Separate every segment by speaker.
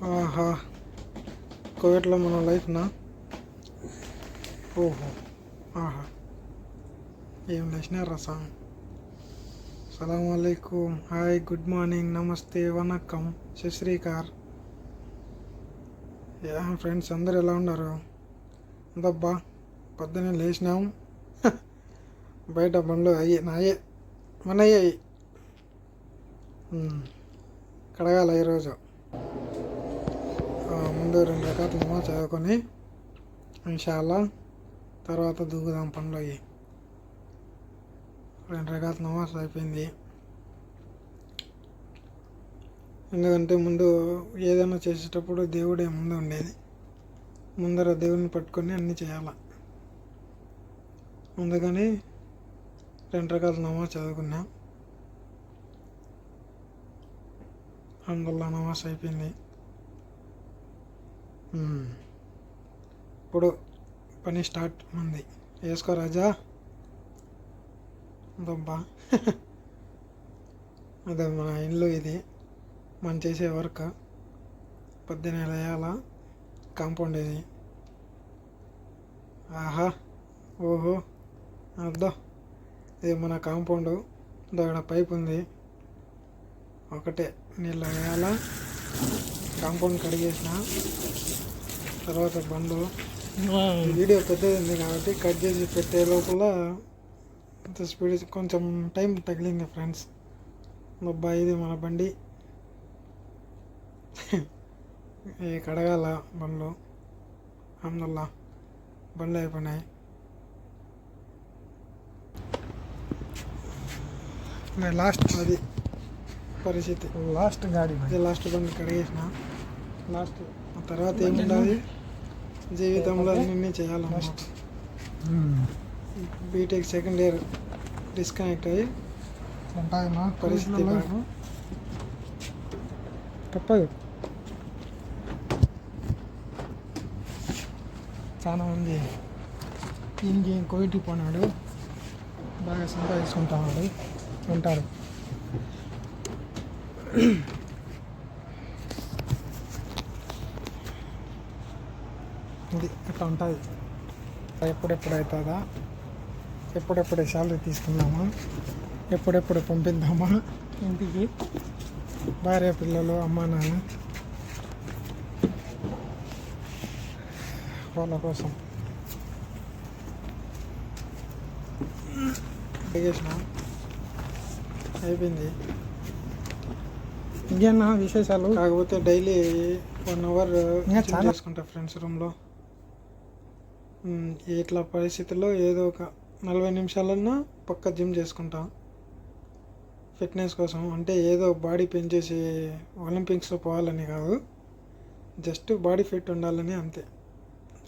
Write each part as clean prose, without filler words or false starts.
Speaker 1: ఆహా! కోవిడ్‌లో మన లైఫ్‌నా? ఓహో! ఆహా! ఏం లేచినారురా సామి. సలాం అలైకుం, హాయ్, గుడ్ మార్నింగ్, నమస్తే, వనక్కం, సత్ శ్రీ అకాల్. ఫ్రెండ్స్ అందరు ఎలా ఉన్నారు? అందబ్బా పొద్దున్నే లేచినాం. బయట బండ్లు నాయే మనయ్యాయి. కడగాల ఈరోజు. ముందు 2 రకాలు నమాజ్ చదువుకొని ఇన్షాల్లా తర్వాత దూకుదాం పనులు అయ్యి. 2 రకాలు నమాజ్ అయిపోయింది. ఎందుకంటే ముందు ఏదైనా చేసేటప్పుడు దేవుడే ముందు ఉండేది. ముందర దేవుడిని పట్టుకొని అన్నీ చేయాల. అందుకని 2 రకాలు నమాజ్ చదువుకున్నా. అందువల్ల నమాజ్ అయిపోయింది. ఇప్పుడు పని స్టార్ట్ మంది. వేసుకో రాజా దబ్బా. అదే మన ఇల్లు ఇది, మనం చేసే వర్క్. పొద్దున్నే లేయాల. కాంపౌండ్ ఇది. ఆహా, ఓహో, అద్దో ఇది మన కాంపౌండ్. ఇక్కడ పైప్ ఉంది, ఒకటే నీళ్ళు వేయాల. కాంపౌండ్ కడిగేసిన తర్వాత బండ్లు. వీడియో పెద్దది ఉంది కాబట్టి కట్ చేసి పెట్టే లోపల అంత స్పీడ్ కొంచెం టైం తగిలింది ఫ్రెండ్స్. అబ్బాయి ఇది మన బండి. కడగాల బండ్లు. అల్హమ్దులిల్లాహ్ బండ్లు అయిపోయినాయి. లాస్ట్ అది పరిస్థితి. లాస్ట్ గాడి లాస్ట్ బండి కడిగేసిన. లాస్ట్ తర్వాత ఏముండదు జీవితంలో అన్నీ చేయాలన్నమాట. బీటెక్ సెకండ్ ఇయర్ డిస్కనెక్ట్ అయ్యి పరిస్థితి తప్పదు. చాలా మంది ఇంకేం కోవిడ్కి పోనాడు, బాగా సంపాదించుకుంటాడు ఉంటారు. ఇది అట్లా ఉంటుంది. ఎప్పుడెప్పుడు అవుతుందా, ఎప్పుడెప్పుడు శాలరీ తీసుకుందామా, ఎప్పుడెప్పుడు పంపిద్దామా ఇంటికి భార్య పిల్లలు అమ్మ నాన్న వాళ్ళ కోసం. చేసిన అయిపోయింది. ఇంకేనా విశేషాలు? కాకపోతే డైలీ 1 అవర్ చేసుకుంటా ఫ్రెండ్స్ రూమ్లో. ఇట్లా పరిస్థితుల్లో ఏదో ఒక 40 నిమిషాలన్నా పక్క జిమ్ చేసుకుంటా ఫిట్నెస్ కోసం. అంటే ఏదో బాడీ పెంచేసి ఒలింపిక్స్లో పోవాలని కాదు, జస్ట్ బాడీ ఫిట్ ఉండాలని అంతే.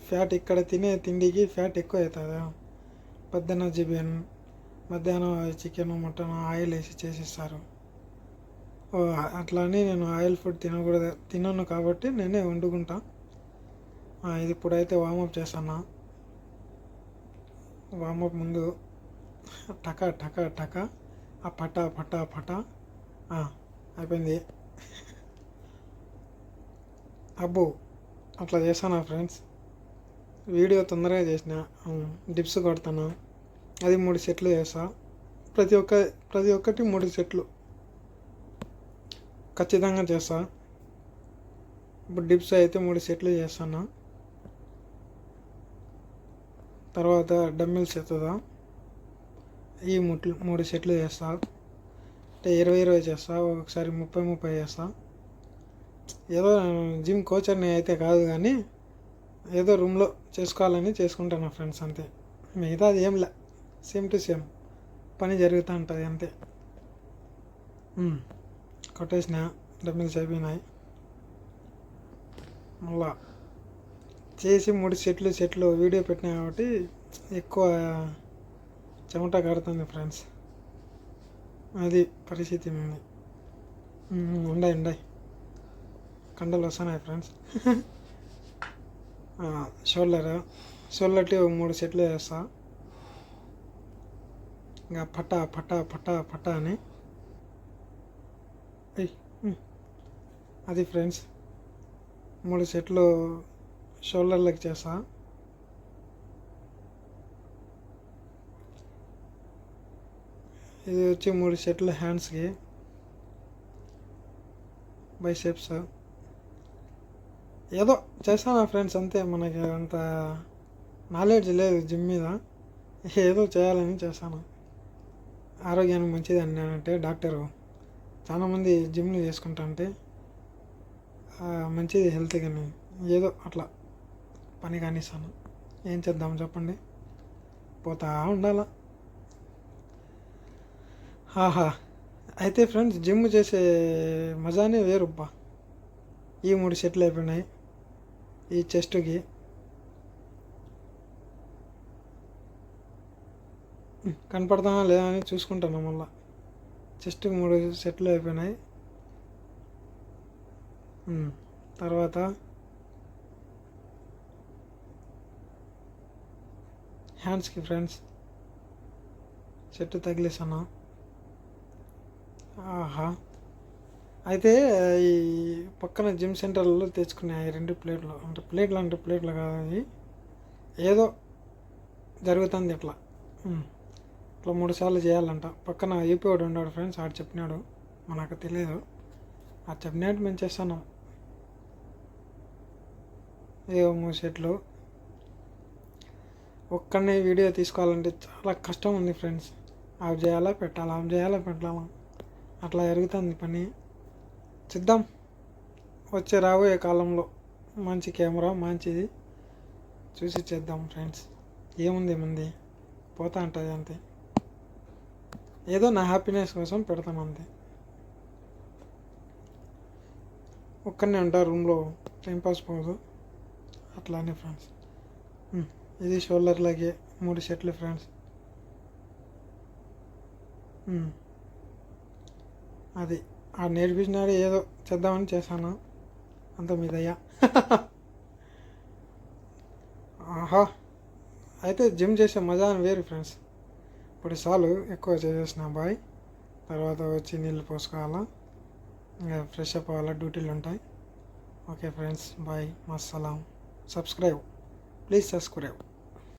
Speaker 1: ఫ్యాట్ ఇక్కడ తినే తిండికి ఫ్యాట్ ఎక్కువ అవుతుందా. పొద్దున్న జిబియన్, మధ్యాహ్నం చికెన్ మటన్ ఆయిల్ వేసి చేసిస్తారు. అట్లా అని నేను ఆయిల్ ఫుడ్ తినను కాబట్టి నేనే వండుకుంటా. ఇది ఇప్పుడైతే వామప్ చేస్తాను. వామప్ ముందు టకా టకా టకా ఆ పటా పటా పటా అయిపోయింది. అబ్బో అట్లా చేస్తాను ఫ్రెండ్స్. వీడియో తొందరగా చేసిన. డిప్స్ కొడతాను, అది 3 సెట్లు చేస్తా. ప్రతి ఒక్కటి 3 సెట్లు ఖచ్చితంగా చేస్తా. ఇప్పుడు డిప్స్ అయితే 3 సెట్లు చేస్తాను. తర్వాత డమ్మిల్స్ ఎత్తుదా, ఈ 3 సెట్లు చేస్తా. అంటే 20 చేస్తా, ఒకసారి 30 చేస్తా. ఏదో జిమ్ కోచర్ని అయితే కాదు కానీ ఏదో రూమ్లో చేసుకోవాలని చేసుకుంటాను ఫ్రెండ్స్, అంతే. మిగతా అది ఏం లే, సేమ్ టు సేమ్ పని జరుగుతూ ఉంటుంది అంతే. కొట్టేసిన డమ్మిల్స్ అయిపోయినాయి. మళ్ళా చేసి 3 సెట్లు వీడియో పెట్టినా కాబట్టి ఎక్కువ చెమట కారుతుంది ఫ్రెండ్స్. అది పరిస్థితి ఉంది. ఉండాయి కండలు వస్తున్నాయి ఫ్రెండ్స్. షోల్డర్కి 3 సెట్లు వేస్తా. ఇంకా పట్టా పట్టా పట్టా పట్టా అని అది ఫ్రెండ్స్. 3 సెట్లు షోల్డర్లకు చేస్తా. ఇది వచ్చి 3 సెట్లు హ్యాండ్స్కి, బైసెప్స్. ఏదో చేస్తాను ఫ్రెండ్స్, అంతే. మనకి అంత నాలెడ్జ్ లేదు జిమ్ మీద, ఏదో చేయాలని చేస్తాను. ఆరోగ్యానికి మంచిది అన్నానంటే డాక్టరు, చాలామంది జిమ్లు చేసుకుంటా అంటే మంచిది హెల్త్, కానీ ఏదో అట్లా పని కానిస్తాను. ఏం చేద్దాం చెప్పండి, పోతా ఉండాల. ఆహా, అయితే ఫ్రెండ్స్ జిమ్ చేసే మజానే వేరుబ్బా. ఈ 3 సెట్లు అయిపోయినాయి. ఈ చెస్ట్కి కనపడతానా లేదా అని చూసుకుంటాను. మళ్ళా చెస్ట్కి 3 సెట్లు అయిపోయినాయి. తర్వాత హ్యాండ్స్కి ఫ్రెండ్స్ సెట్ తగిలేసాను. ఆహా, అయితే ఈ పక్కన జిమ్ సెంటర్లో తెచ్చుకున్నాయి 2 ప్లేట్లు. అంటే ప్లేట్లు కాదు, అవి ఏదో జరుగుతుంది ఇట్లా. ఇట్లా 3 సార్లు చేయాలంట. పక్కన యూపీవాడు ఉన్నాడు ఫ్రెండ్స్, ఆడు చెప్పినాడు, మనకు తెలియదు. ఆ చెప్పినట్టు మేము చేస్తాను. ఏవో 3 సెట్లు. ఒక్కనే వీడియో తీసుకోవాలంటే చాలా కష్టం ఉంది ఫ్రెండ్స్. ఆఫ్ చేయాలా పెట్టాలా అట్లా జరుగుతుంది పని. చూద్దాం వచ్చే రాబోయే కాలంలో మంచి కెమెరా మంచిది చూసి చేద్దాం ఫ్రెండ్స్. ఏముంది పోతా ఉంటుంది అంతే. ఏదో నా హ్యాపీనెస్ కోసం పెడతాం అంతే. ఒక్కనే ఉంటా రూమ్లో, టైంపాస్ పోదు అట్లానే ఫ్రెండ్స్. ఇది షోల్డర్లకి 3 సెట్లు ఫ్రెండ్స్. అది ఆ నేర్పించినాడు, ఏదో చేద్దామని చేశాను, అంత మీదయ్యా. ఆహా, అయితే జిమ్ చేసే మజా వేరు ఫ్రెండ్స్. ఇప్పుడు చాలు, ఎక్కువ చేసేసిన బాయ్. తర్వాత వచ్చి నీళ్ళు పోసుకోవాలా, ఇంకా ఫ్రెష్ అప్ అవ్వాలా, డ్యూటీలు ఉంటాయి. ఓకే ఫ్రెండ్స్, బాయ్, మస్సలాం. Subscribe, please subscribe.